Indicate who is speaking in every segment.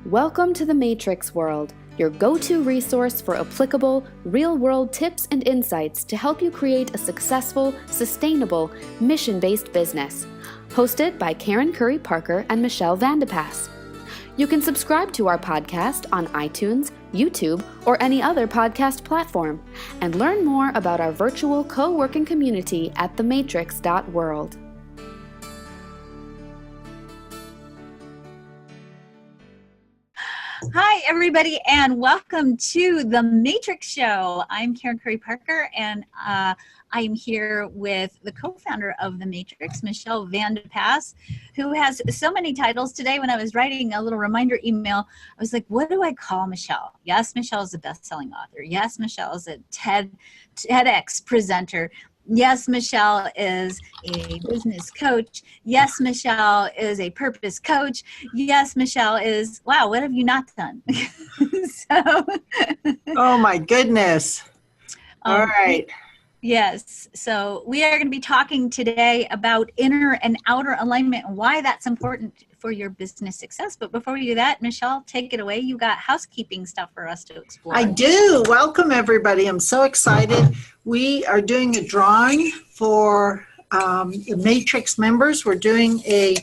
Speaker 1: Welcome to the MatrixWorld, your go-to resource for applicable, real-world tips and insights to help you create a successful, sustainable, mission-based business. Hosted by Karen Curry-Parker and Michelle Vandepass. You can subscribe to our podcast on iTunes, YouTube, or any other podcast platform, and learn more about our virtual co-working community at thematrix.world.
Speaker 2: Hi, everybody, and welcome to the Matrix Show. I'm Karen Curry-Parker, and I am here with the co-founder of the Matrix, Michelle Vandepass, who has so many titles. Today, when I was writing a little reminder email, I was like, what do I call Michelle? Yes, Michelle is a best-selling author. Yes, Michelle is a TEDx presenter. Yes, Michelle is a business coach. Yes, Michelle is a purpose coach. Yes, Michelle is, wow, what have you not done?
Speaker 3: Oh my goodness. All right.
Speaker 2: Yes. So we are going to be talking today about inner and outer alignment and why that's important for your business success. But before we do that, Michelle, take it away. You got housekeeping stuff for us to explore.
Speaker 3: I do. Welcome, everybody. I'm so excited. We are doing a drawing for the Matrix members. We're doing a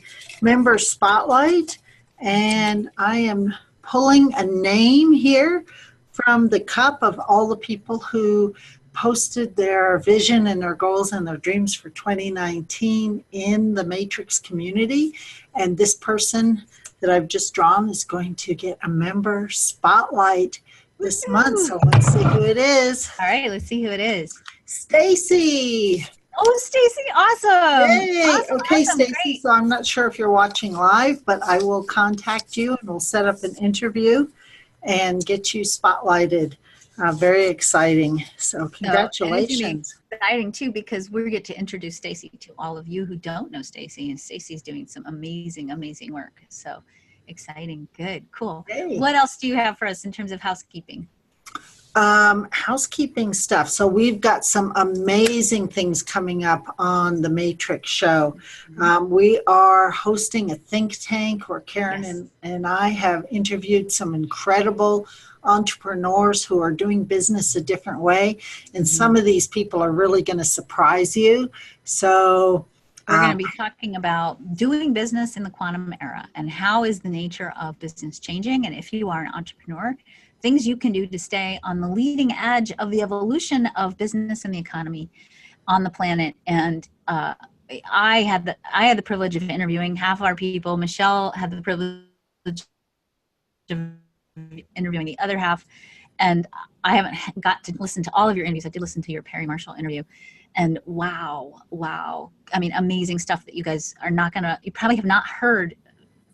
Speaker 3: member spotlight, and I am pulling a name here from the cup of all the people who posted their vision and their goals and their dreams for 2019 in the Matrix community. And this person that I've just drawn is going to get a member spotlight this month. So let's see who it is.
Speaker 2: All right, let's see who it is.
Speaker 3: Stacy.
Speaker 2: Oh, Stacy, awesome.
Speaker 3: Yay.
Speaker 2: Awesome,
Speaker 3: Okay,
Speaker 2: awesome,
Speaker 3: Stacy,
Speaker 2: great.
Speaker 3: so I'm not sure if you're watching live, but I will contact you and we'll set up an interview and get you spotlighted. Very exciting. So congratulations.
Speaker 2: So, exciting too, because we get to introduce Stacy to all of you who don't know Stacy, and Stacy's doing some amazing, amazing work. So exciting. Good. Cool.
Speaker 3: Hey.
Speaker 2: What else do you have for us in terms of housekeeping?
Speaker 3: Housekeeping stuff. So we've got some amazing things coming up on the Matrix Show. We are hosting a think tank where Karen and I have interviewed some incredible entrepreneurs who are doing business a different way. And some of these people are really going to surprise you. So
Speaker 2: we're going to be talking about doing business in the quantum era and how is the nature of business changing. And if you are an entrepreneur, things you can do to stay on the leading edge of the evolution of business and the economy on the planet. And I had the privilege of interviewing half of our people. Michelle had the privilege of interviewing the other half. And I haven't got to listen to all of your interviews. I did listen to your Perry Marshall interview. And wow. I mean, amazing stuff that you guys are you probably have not heard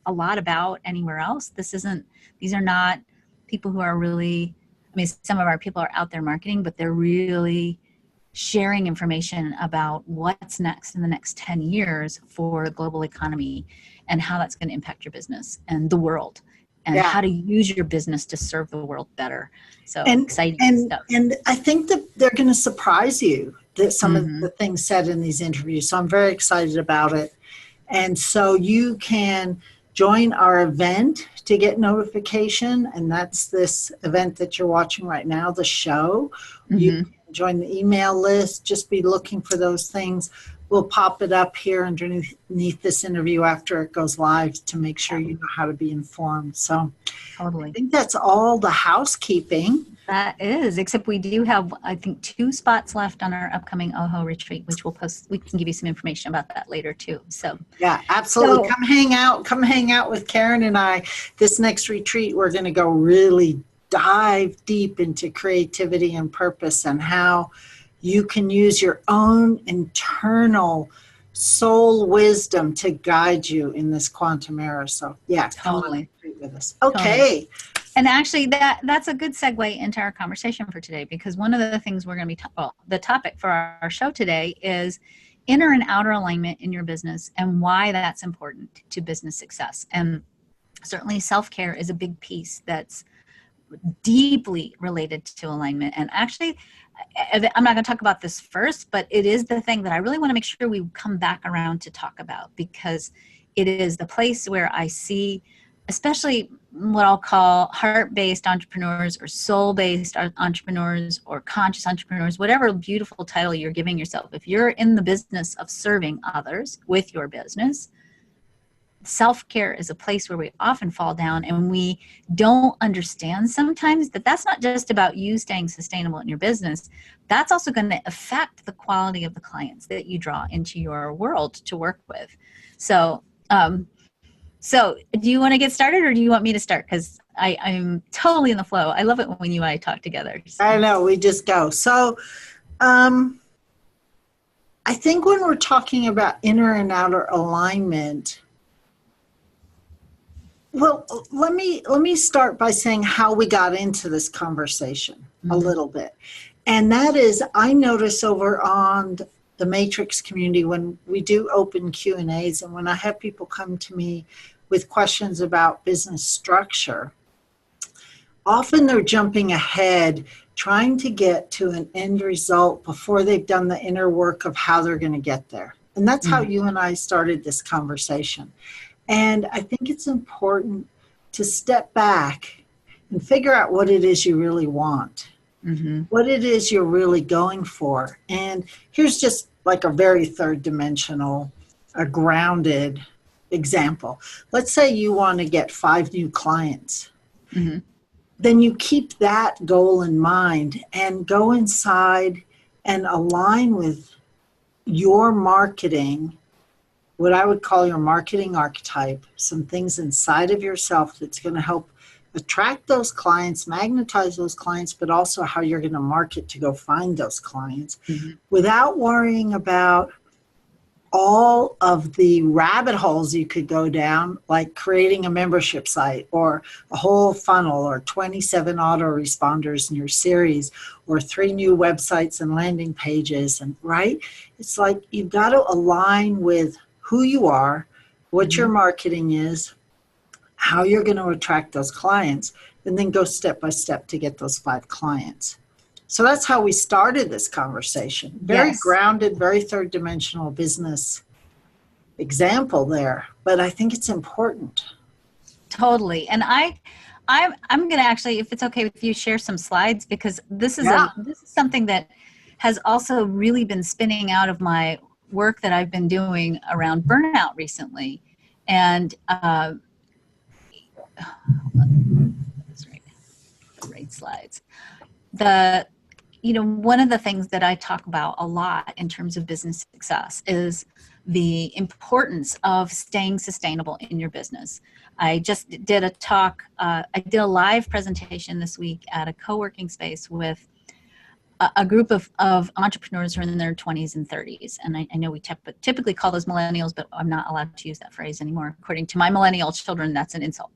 Speaker 2: a lot about anywhere else. These are not people who are really, I mean, some of our people are out there marketing, but they're really sharing information about what's next in the next 10 years for the global economy and how that's going to impact your business and the world and how to use your business to serve the world better. So exciting stuff.
Speaker 3: And I think that they're going to surprise you that some of the things said in these interviews. So I'm very excited about it. And so you can join our event to get notification, and that's this event that you're watching right now, the show. You can join the email list, just be looking for those things. We'll pop it up here underneath this interview after it goes live to make sure you know how to be informed. So
Speaker 2: totally.
Speaker 3: I think that's all the housekeeping.
Speaker 2: That is, except we do have, I think, 2 spots left on our upcoming OHO retreat, which we'll post. We can give you some information about that later too. So
Speaker 3: yeah, absolutely. Come hang out with Karen and I. This next retreat, we're going to go really dive deep into creativity and purpose and how you can use your own internal soul wisdom to guide you in this quantum era. So yeah,
Speaker 2: totally.
Speaker 3: Come with us. Okay.
Speaker 2: Totally. And actually, that's a good segue into our conversation for today, because one of the things we're going to be, the topic for our show today is inner and outer alignment in your business and why that's important to business success. And certainly self-care is a big piece that's deeply related to alignment. And actually, I'm not going to talk about this first, but it is the thing that I really want to make sure we come back around to talk about, because it is the place where I see, especially what I'll call heart-based entrepreneurs or soul-based entrepreneurs or conscious entrepreneurs, whatever beautiful title you're giving yourself. If you're in the business of serving others with your business, self-care is a place where we often fall down, and we don't understand sometimes that that's not just about you staying sustainable in your business. That's also going to affect the quality of the clients that you draw into your world to work with. So do you want to get started, or do you want me to start? Because I'm totally in the flow. I love it when you and I talk together. So.
Speaker 3: I know, we just go. So I think when we're talking about inner and outer alignment, well, let me start by saying how we got into this conversation a little bit. And that is, I notice over on the Matrix community when we do open Q&As and when I have people come to me with questions about business structure, often they're jumping ahead trying to get to an end result before they've done the inner work of how they're going to get there. And that's how you and I started this conversation. And I think it's important to step back and figure out what it is you really want, what it is you're really going for. And here's just like a very third dimensional, a grounded example. Let's say you want to get 5 new clients. Then you keep that goal in mind and go inside and align with your marketing, what I would call your marketing archetype, some things inside of yourself that's going to help attract those clients, magnetize those clients, but also how you're going to market to go find those clients without worrying about all of the rabbit holes you could go down, like creating a membership site or a whole funnel or 27 autoresponders in your series or 3 new websites and landing pages. And right, it's like you've got to align with who you are, what your marketing is, how you're going to attract those clients, and then go step by step to get those 5 clients. So that's how we started this conversation. Very grounded, very third dimensional business example there, but I think it's important.
Speaker 2: Totally. And I'm going to actually, if it's okay with you, share some slides, because this is something that has also really been spinning out of my work that I've been doing around burnout recently. And that's right. The right slides. One of the things that I talk about a lot in terms of business success is the importance of staying sustainable in your business. I just did a talk, I did a live presentation this week at a co-working space with a group of entrepreneurs who are in their 20s and 30s. And I know we typically call those millennials, but I'm not allowed to use that phrase anymore. According to my millennial children, that's an insult.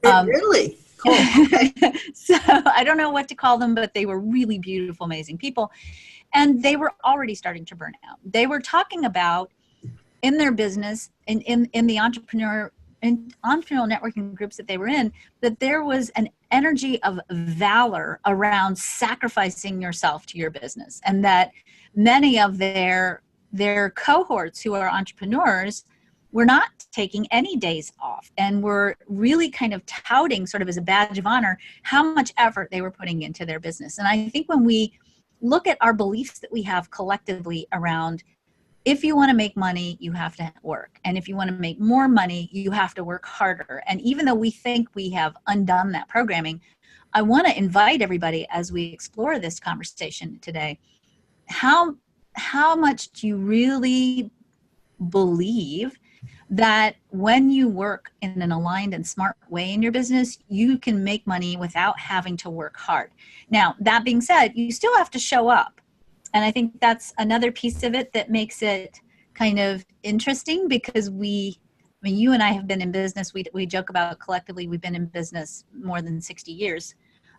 Speaker 3: Really? Cool. Okay.
Speaker 2: So I don't know what to call them, but they were really beautiful, amazing people. And they were already starting to burn out. They were talking about in their business, in the entrepreneurial networking groups that they were in, that there was an energy of valor around sacrificing yourself to your business. And that many of their cohorts who are entrepreneurs were not taking any days off and were really kind of touting, sort of as a badge of honor, how much effort they were putting into their business. And I think when we look at our beliefs that we have collectively around, if you want to make money, you have to work. And if you want to make more money, you have to work harder. And even though we think we have undone that programming, I want to invite everybody as we explore this conversation today, how much do you really believe that when you work in an aligned and smart way in your business, you can make money without having to work hard? Now, that being said, you still have to show up. And I think that's another piece of it that makes it kind of interesting, because you and I have been in business. We joke about collectively, we've been in business more than 60 years.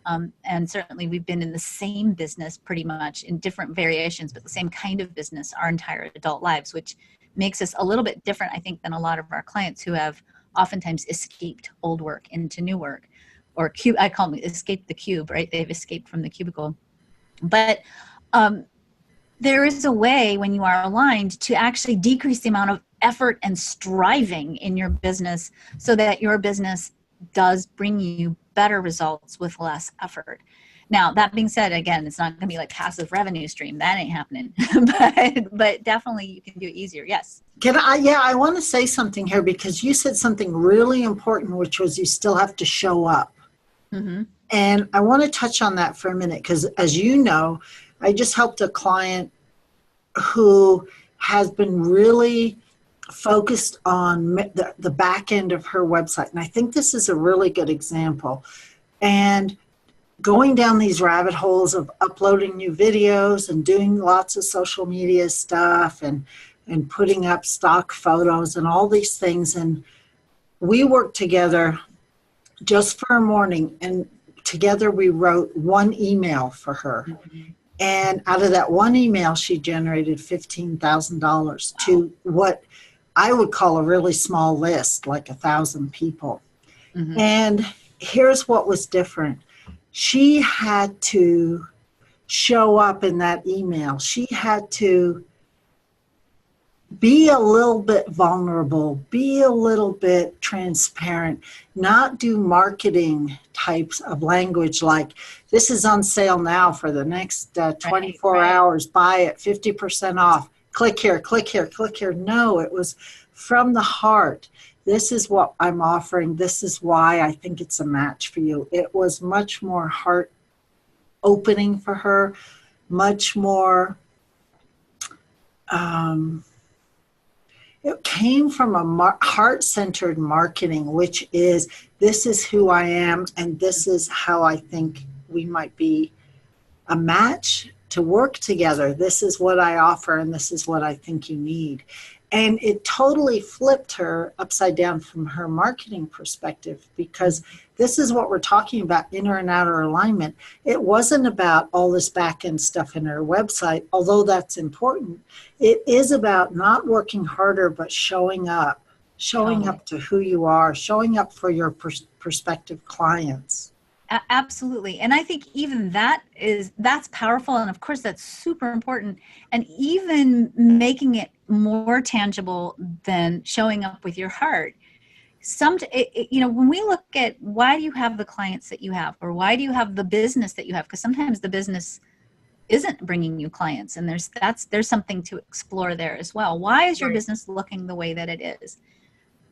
Speaker 2: And certainly we've been in the same business pretty much in different variations, but the same kind of business our entire adult lives, which makes us a little bit different, I think, than a lot of our clients who have oftentimes escaped old work into new work, or I call them escape the cube, right? They've escaped from the cubicle. But there is a way when you are aligned to actually decrease the amount of effort and striving in your business so that your business does bring you better results with less effort. Now, that being said, again, it's not going to be like passive revenue stream. That ain't happening. but definitely you can do it easier. Yes.
Speaker 3: I want to say something here, because you said something really important, which was you still have to show up.
Speaker 2: Mm-hmm.
Speaker 3: And I want to touch on that for a minute, because as you know, I just helped a client who has been really focused on the back end of her website. And I think this is a really good example. And going down these rabbit holes of uploading new videos and doing lots of social media stuff and putting up stock photos and all these things. And we worked together just for a morning, and together we wrote one email for her.
Speaker 2: Mm-hmm.
Speaker 3: And out of that one email, she generated $15,000 to what I would call a really small list, like 1,000 people.
Speaker 2: Mm-hmm.
Speaker 3: And here's what was different. She had to show up in that email. She had to be a little bit vulnerable, be a little bit transparent, not do marketing types of language like, this is on sale now for the next 24 hours, buy it 50% off, click here, click here, click here. No, it was from the heart. This is what I'm offering. This is why I think it's a match for you. It was much more heart opening for her, much more, it came from a heart-centered marketing, which is, this is who I am, and this is how I think we might be a match to work together. This is what I offer, and this is what I think you need. And it totally flipped her upside down from her marketing perspective, because this is what we're talking about, inner and outer alignment. It wasn't about all this back end stuff in her website, although that's important. It is about not working harder, but showing up to who you are, showing up for your prospective clients.
Speaker 2: Absolutely. And I think even that's powerful. And of course, that's super important. And even making it more tangible than showing up with your heart. When we look at why do you have the clients that you have, or why do you have the business that you have? Because sometimes the business isn't bringing you clients, and there's something to explore there as well. Why is your business looking the way that it is?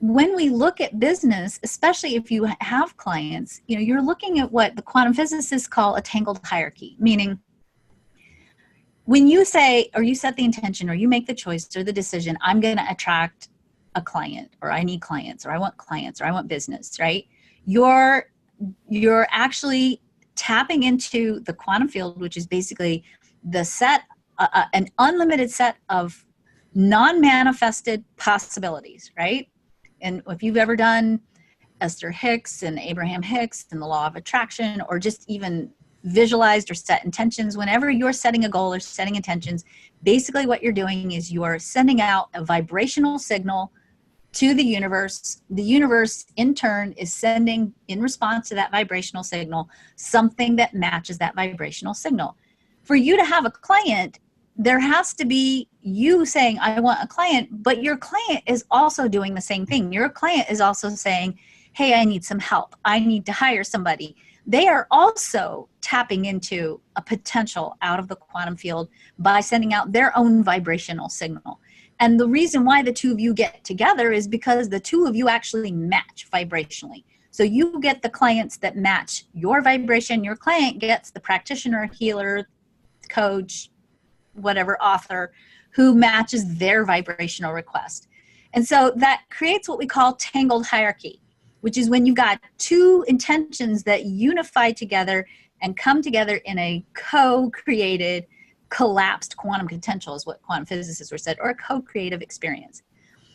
Speaker 2: When we look at business, especially if you have clients, you're looking at what the quantum physicists call a tangled hierarchy, meaning when you say, or you set the intention, or you make the choice or the decision, I'm going to attract a client, or I need clients, or I want clients, or I want business, right? You're actually tapping into the quantum field, which is basically the set, an unlimited set of non-manifested possibilities, right? And if you've ever done Esther Hicks and Abraham Hicks and the law of attraction, or just even visualized or set intentions, whenever you're setting a goal or setting intentions, basically what you're doing is you're sending out a vibrational signal to the universe. The universe in turn is sending, in response to that vibrational signal, something that matches that vibrational signal. For you to have a client, there has to be you saying, I want a client, but your client is also doing the same thing. Your client is also saying, hey, I need some help. I need to hire somebody. They are also tapping into a potential out of the quantum field by sending out their own vibrational signal. And the reason why the two of you get together is because the two of you actually match vibrationally. So you get the clients that match your vibration. Your client gets the practitioner, healer, coach, whatever, author, who matches their vibrational request. And so that creates what we call tangled hierarchy, which is when you've got two intentions that unify together and come together in a co-created, collapsed quantum potential, is what quantum physicists were said, or a co-creative experience.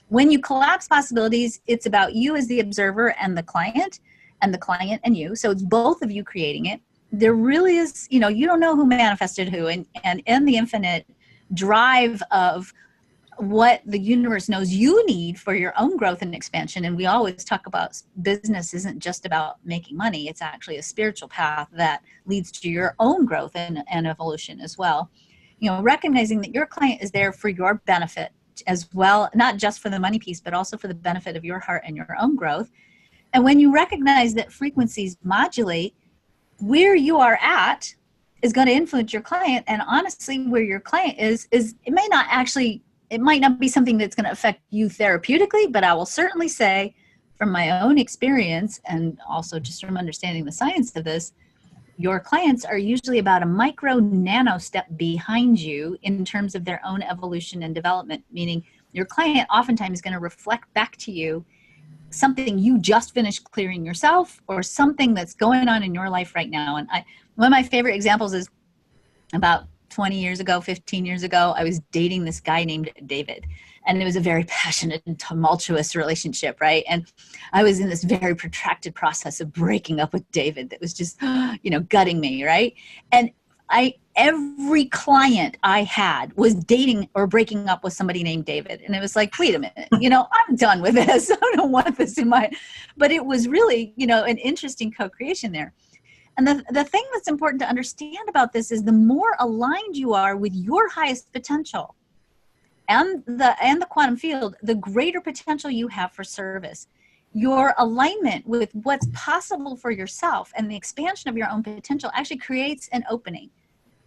Speaker 2: When you collapse possibilities, it's about you as the observer and the client and you. So it's both of you creating it. There really is, you don't know who manifested who, and in the infinite drive of what the universe knows you need for your own growth and expansion. And we always talk about business isn't just about making money. It's actually a spiritual path that leads to your own growth and evolution as well. Recognizing that your client is there for your benefit as well, not just for the money piece, but also for the benefit of your heart and your own growth. And when you recognize that frequencies modulate, where you are at is going to influence your client. And honestly, where your client is it might not be something that's going to affect you therapeutically, but I will certainly say from my own experience and also just from understanding the science of this, your clients are usually about a micro nano step behind you in terms of their own evolution and development, meaning your client oftentimes is going to reflect back to you something you just finished clearing yourself or something that's going on in your life right now. And one of my favorite examples is about 20 years ago, 15 years ago, I was dating this guy named David. And it was a very passionate and tumultuous relationship, right? And I was in this very protracted process of breaking up with David that was just, gutting me, right? And every client I had was dating or breaking up with somebody named David. And it was like, wait a minute, I'm done with this. I don't want this in my, but it was really, an interesting co-creation there. And the thing that's important to understand about this is the more aligned you are with your highest potential and the quantum field, the greater potential you have for service. Your alignment with what's possible for yourself and the expansion of your own potential actually creates an opening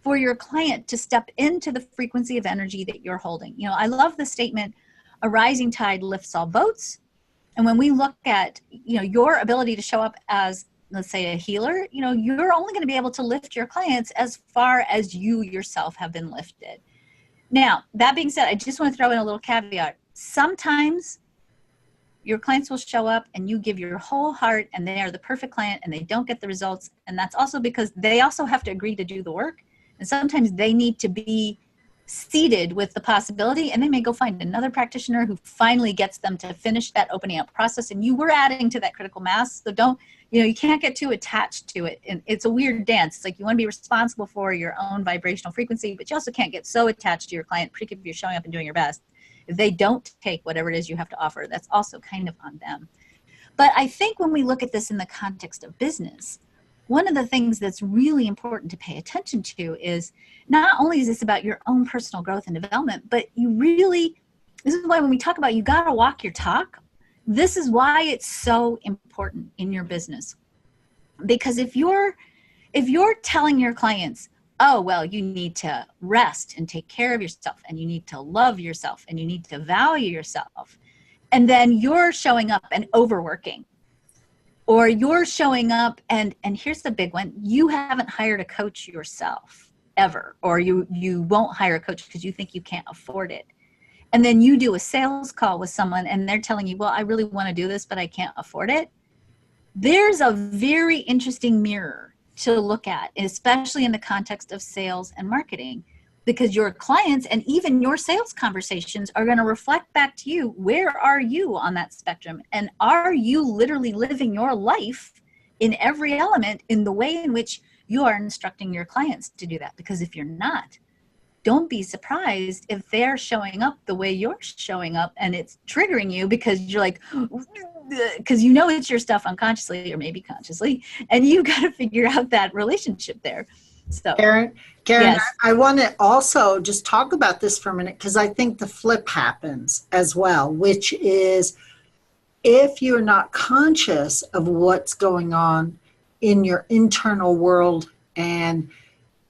Speaker 2: for your client to step into the frequency of energy that you're holding. I love the statement, a rising tide lifts all boats. And when we look at, your ability to show up as, let's say, a healer, you're only going to be able to lift your clients as far as you yourself have been lifted. Now, that being said, I just want to throw in a little caveat. Sometimes your clients will show up and you give your whole heart and they are the perfect client and they don't get the results. And that's also because they also have to agree to do the work. And sometimes they need to be seated with the possibility, and they may go find another practitioner who finally gets them to finish that opening up process. And you were adding to that critical mass. So you can't get too attached to it. And it's a weird dance. It's like you want to be responsible for your own vibrational frequency, but you also can't get so attached to your client, particularly if you're showing up and doing your best. If they don't take whatever it is you have to offer, that's also kind of on them. But I think when we look at this in the context of business, one of the things that's really important to pay attention to is not only is this about your own personal growth and development, but this is why when we talk about you got to walk your talk, this is why it's so important in your business. Because if you're telling your clients, oh, well, you need to rest and take care of yourself, and you need to love yourself, and you need to value yourself, and then you're showing up and overworking, or you're showing up and here's the big one, you haven't hired a coach yourself ever, or you won't hire a coach because you think you can't afford it. And then you do a sales call with someone and they're telling you, well, I really want to do this, but I can't afford it. There's a very interesting mirror to look at, especially in the context of sales and marketing, because your clients and even your sales conversations are going to reflect back to you. Where are you on that spectrum? And are you literally living your life in every element in the way in which you are instructing your clients to do that? Because if you're not, don't be surprised if they're showing up the way you're showing up and it's triggering you because you're like, because it's your stuff unconsciously or maybe consciously, and you've got to figure out that relationship there. So
Speaker 3: Karen,
Speaker 2: yes.
Speaker 3: I want to also just talk about this for a minute, because I think the flip happens as well, which is if you're not conscious of what's going on in your internal world and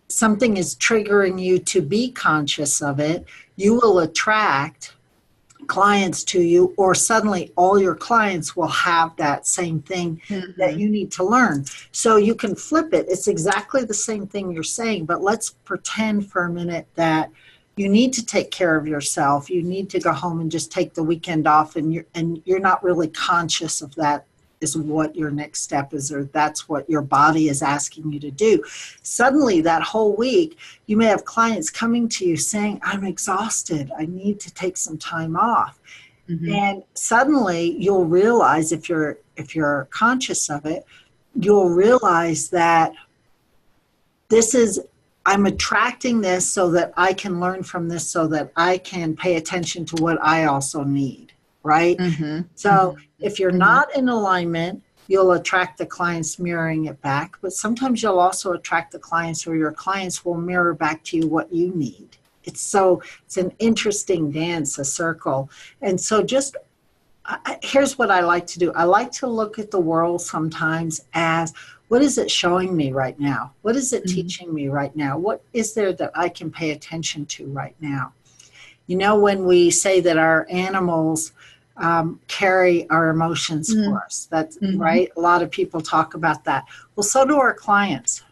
Speaker 3: something is triggering you to be conscious of it, you will attract clients to you, or suddenly all your clients will have that same thing that you need to learn. So you can flip it. It's exactly the same thing you're saying, but let's pretend for a minute that you need to take care of yourself. You need to go home and just take the weekend off, and you're not really conscious of that is what your next step is, or that's what your body is asking you to do. Suddenly that whole week, you may have clients coming to you saying, I'm exhausted, I need to take some time off. And suddenly you'll realize, if you're conscious of it, you'll realize that I'm attracting this so that I can learn from this, so that I can pay attention to what I also need, right? So if you're not in alignment, you'll attract the clients mirroring it back, but sometimes you'll also attract the clients, or your clients will mirror back to you what you need. It's an interesting dance, a circle. And so just here's what I like to do. I like to look at the world sometimes as, what is it showing me right now? What is it teaching me right now? What is there that I can pay attention to right now? You know, when we say that our animals carry our emotions for us, that's right. A lot of people talk about that. Well, so do our clients.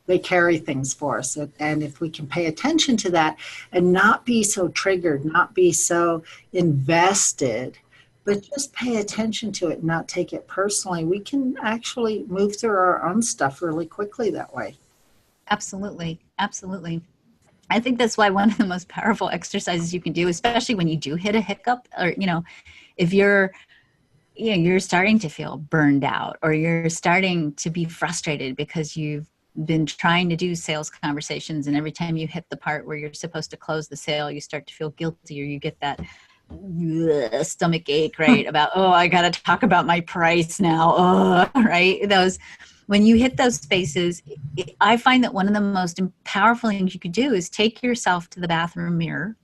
Speaker 3: They carry things for us. And if we can pay attention to that and not be so triggered, not be so invested, but just pay attention to it and not take it personally, we can actually move through our own stuff really quickly that way.
Speaker 2: Absolutely. Absolutely. I think that's why one of the most powerful exercises you can do, especially when you do hit a hiccup, or, you know, if you're starting to feel burned out, or you're starting to be frustrated because you've been trying to do sales conversations, and every time you hit the part where you're supposed to close the sale, you start to feel guilty, or you get that stomach ache, right? About, oh, I got to talk about my price now. Right? When you hit those spaces, I find that one of the most powerful things you could do is take yourself to the bathroom mirror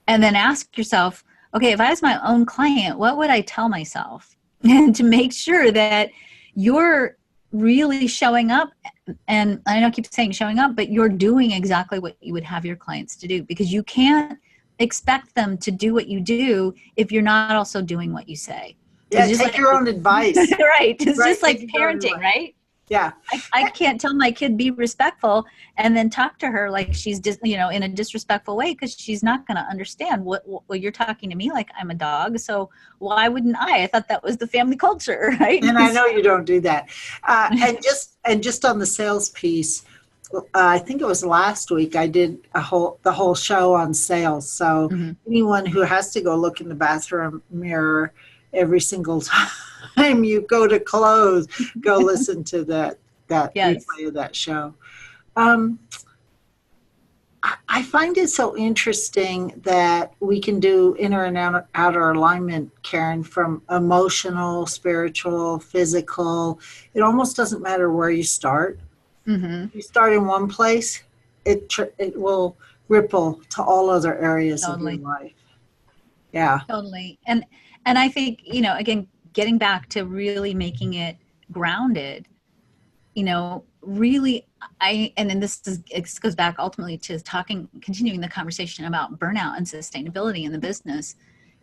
Speaker 2: and then ask yourself, okay, if I was my own client, what would I tell myself? And to make sure that you're really showing up, and I know I keep saying showing up, but you're doing exactly what you would have your clients to do, because you can't expect them to do what you do if you're not also doing what you say.
Speaker 3: Yeah, take your own advice.
Speaker 2: Right. It's just like parenting, right?
Speaker 3: Yeah.
Speaker 2: I can't tell my kid be respectful and then talk to her like she's in a disrespectful way, because she's not going to understand what you're talking to me like I'm a dog. So why wouldn't I? I thought that was the family culture, right?
Speaker 3: And I know you don't do that. And just on the sales piece, I think it was last week I did the whole show on sales. So anyone who has to go look in the bathroom mirror every single time you go to close, go listen to that
Speaker 2: Yes.
Speaker 3: replay of that show. I find it so interesting that we can do inner and outer alignment, Karen, from emotional, spiritual, physical. It almost doesn't matter where you start. If you start in one place, it will ripple to all other areas of your life. Yeah. Totally.
Speaker 2: And I think, again, getting back to really making it grounded, really, and then this goes back ultimately to continuing the conversation about burnout and sustainability in the business.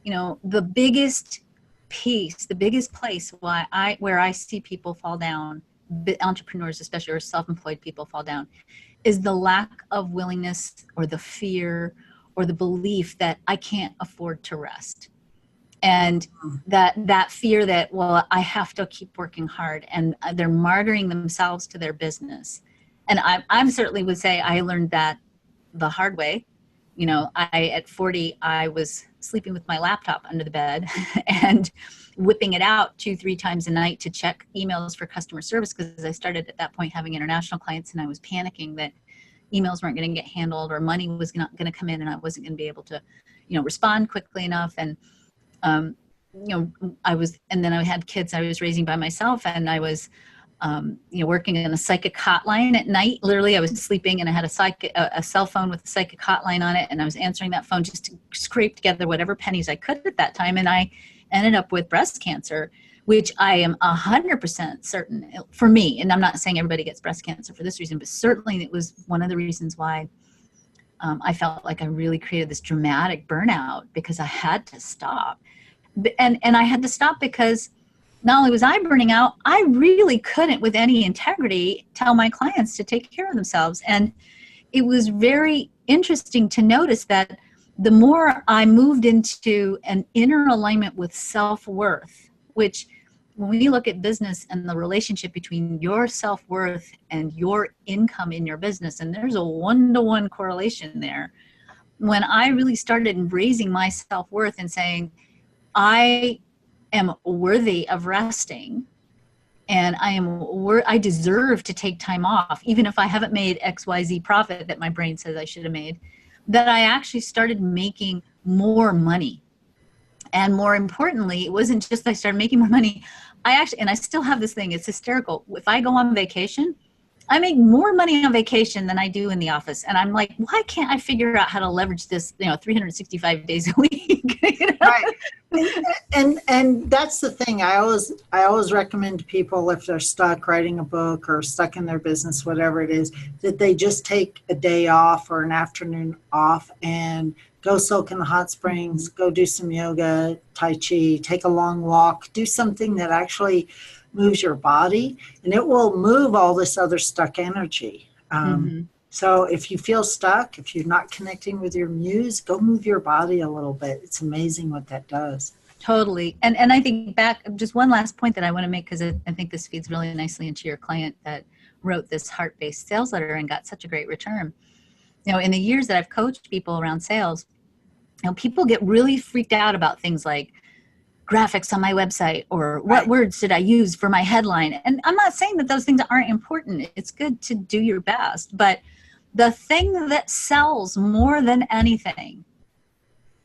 Speaker 2: The biggest piece, the biggest place where I see people fall down, entrepreneurs especially, or self-employed people fall down, is the lack of willingness, or the fear, or the belief that I can't afford to rest. And that fear that, well, I have to keep working hard, and they're martyring themselves to their business. And I certainly would say I learned that the hard way. At 40, I was sleeping with my laptop under the bed and whipping it out 2-3 times a night to check emails for customer service, because I started at that point having international clients, and I was panicking that emails weren't going to get handled, or money was not going to come in, and I wasn't going to be able to, respond quickly enough. And and then I had kids I was raising by myself, and I was, working in a psychic hotline at night. Literally, I was sleeping, and I had a cell phone with a psychic hotline on it, and I was answering that phone just to scrape together whatever pennies I could at that time. And I ended up with breast cancer, which I am 100% certain for me. And I'm not saying everybody gets breast cancer for this reason, but certainly it was one of the reasons why I felt like I really created this dramatic burnout, because I had to stop. And I had to stop because not only was I burning out, I really couldn't with any integrity tell my clients to take care of themselves. And it was very interesting to notice that the more I moved into an inner alignment with self-worth, which when we look at business and the relationship between your self-worth and your income in your business, and there's a 1-to-1 correlation there. When I really started raising my self-worth and saying, I am worthy of resting, and I deserve to take time off, even if I haven't made XYZ profit that my brain says I should have made, that I actually started making more money. And more importantly, it wasn't just I started making more money. And I still have this thing, it's hysterical. If I go on vacation, I make more money on vacation than I do in the office. And I'm like, why can't I figure out how to leverage this, 365 days a week?
Speaker 3: Right. And that's the thing. I always recommend to people, if they're stuck writing a book or stuck in their business, whatever it is, that they just take a day off or an afternoon off and go soak in the hot springs, go do some yoga, tai chi, take a long walk, do something that actually moves your body, and it will move all this other stuck energy. So if you feel stuck, if you're not connecting with your muse, go move your body a little bit. It's amazing what that does.
Speaker 2: Totally. And I think back, just one last point that I want to make, because I think this feeds really nicely into your client that wrote this heart-based sales letter and got such a great return. In the years that I've coached people around sales, people get really freaked out about things like graphics on my website, or what words did I use for my headline? And I'm not saying that those things aren't important. It's good to do your best. But the thing that sells more than anything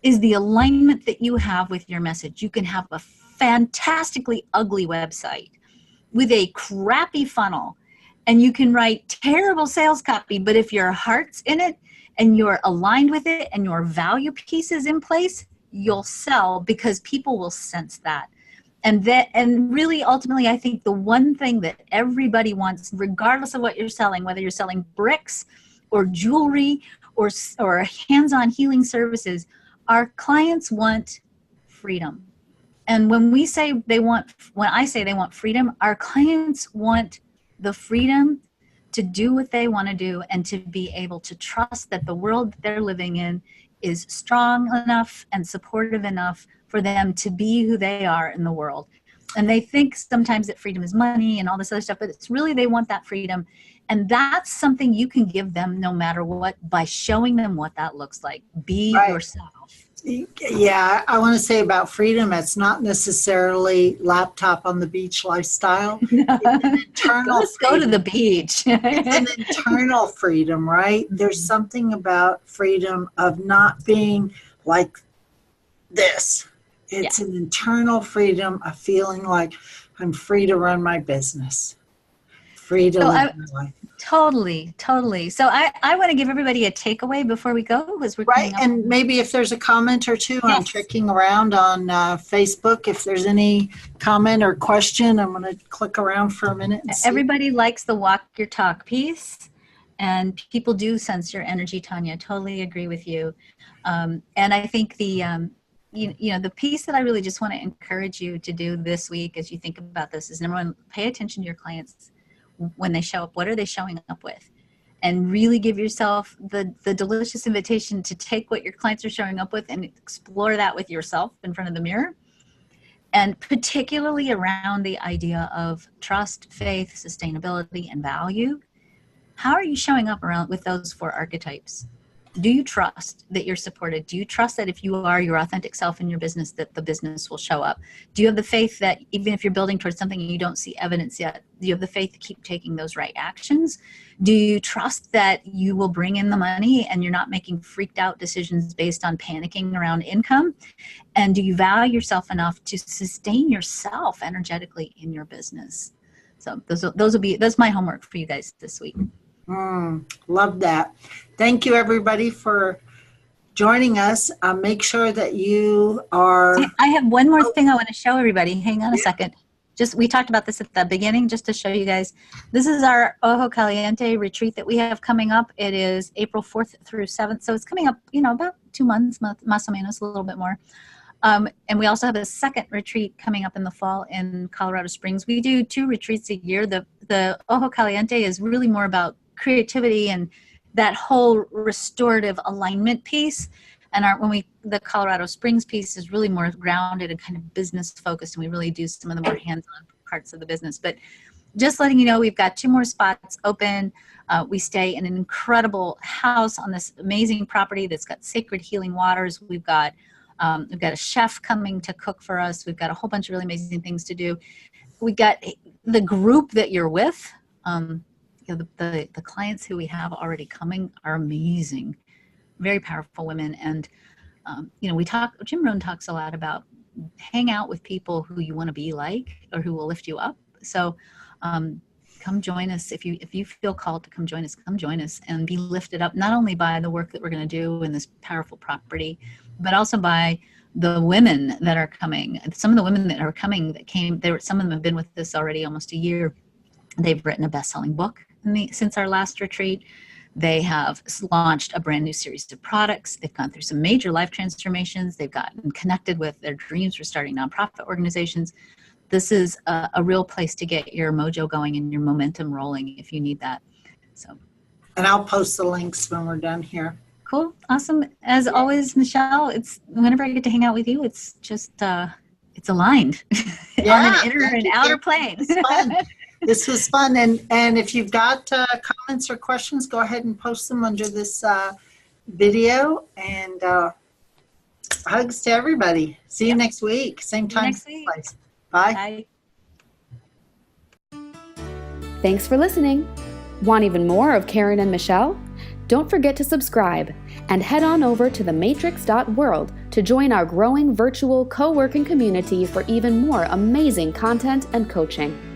Speaker 2: is the alignment that you have with your message. You can have a fantastically ugly website with a crappy funnel, and you can write terrible sales copy, but if your heart's in it and you're aligned with it and your value piece is in place, you'll sell, because people will sense that. And really, ultimately, I think the one thing that everybody wants, regardless of what you're selling, whether you're selling bricks or jewelry or hands-on healing services, our clients want freedom. And when I say they want freedom, our clients want the freedom to do what they want to do and to be able to trust that the world that they're living in is strong enough and supportive enough for them to be who they are in the world. And they think sometimes that freedom is money and all this other stuff, but it's really, they want that freedom. And that's something you can give them no matter what, by showing them what that looks like. Be yourself.
Speaker 3: Yeah, I want to say about freedom, it's not necessarily laptop on the beach lifestyle. It's an internal
Speaker 2: Let's go to the beach.
Speaker 3: It's an internal freedom, right? There's something about freedom of not being like this. It's an internal freedom of feeling like I'm free to run my business, free to live my life.
Speaker 2: Totally. So I want to give everybody a takeaway before we go, as we're
Speaker 3: and maybe if there's a comment or two, I'm checking around on Facebook. If there's any comment or question, I'm going to click around for a minute. And see.
Speaker 2: Everybody likes the walk your talk piece, and people do sense your energy, Tanya. Totally agree with you. And I think the the piece that I really just want to encourage you to do this week as you think about this is, number one, pay attention to your clients. When they show up, what are they showing up with? And really give yourself the delicious invitation to take what your clients are showing up with and explore that with yourself in front of the mirror. And particularly around the idea of trust, faith, sustainability, and value. How are you showing up around with those 4 archetypes? Do you trust that you're supported? Do you trust that if you are your authentic self in your business, that the business will show up? Do you have the faith that even if you're building towards something and you don't see evidence yet, do you have the faith to keep taking those right actions? Do you trust that you will bring in the money and you're not making freaked out decisions based on panicking around income? And do you value yourself enough to sustain yourself energetically in your business? So that's my homework for you guys this week.
Speaker 3: Love that. Thank you, everybody, for joining us. Make sure that you are...
Speaker 2: I have one more thing I want to show everybody. Hang on a second. We talked about this at the beginning, just to show you guys. This is our Ojo Caliente retreat that we have coming up. It is April 4th through 7th. So it's coming up, about 2 months, más o menos, a little bit more. And we also have a second retreat coming up in the fall in Colorado Springs. We do 2 retreats a year. The Ojo Caliente is really more about creativity and that whole restorative alignment piece. And the Colorado Springs piece is really more grounded and kind of business focused, and we really do some of the more hands-on parts of the business. But just letting you know, we've got 2 more spots open. We stay in an incredible house on this amazing property that's got sacred healing waters. We've got a chef coming to cook for us. We've got a whole bunch of really amazing things to do. We got the group that you're with. The clients who we have already coming are amazing, very powerful women. And, Jim Rohn talks a lot about hang out with people who you want to be like or who will lift you up. So, come join us. If you feel called to come join us and be lifted up, not only by the work that we're going to do in this powerful property, but also by the women that are coming. Some of the women that are coming some of them have been with us already almost a year. They've written a best-selling book since our last retreat. They have launched a brand new series of products. They've gone through some major life transformations. They've gotten connected with their dreams for starting nonprofit organizations. This is a real place to get your mojo going and your momentum rolling if you need that. So,
Speaker 3: And I'll post the links when we're done here.
Speaker 2: Cool. Awesome. As always, Michelle, it's whenever I get to hang out with you, it's just, it's aligned on an inner and outer plane.
Speaker 3: This was fun. And if you've got comments or questions, go ahead and post them under this video. And hugs to everybody. See you next week. Same time, same place. Bye.
Speaker 1: Thanks for listening. Want even more of Karen and Michelle? Don't forget to subscribe and head on over to thematrix.world to join our growing virtual co-working community for even more amazing content and coaching.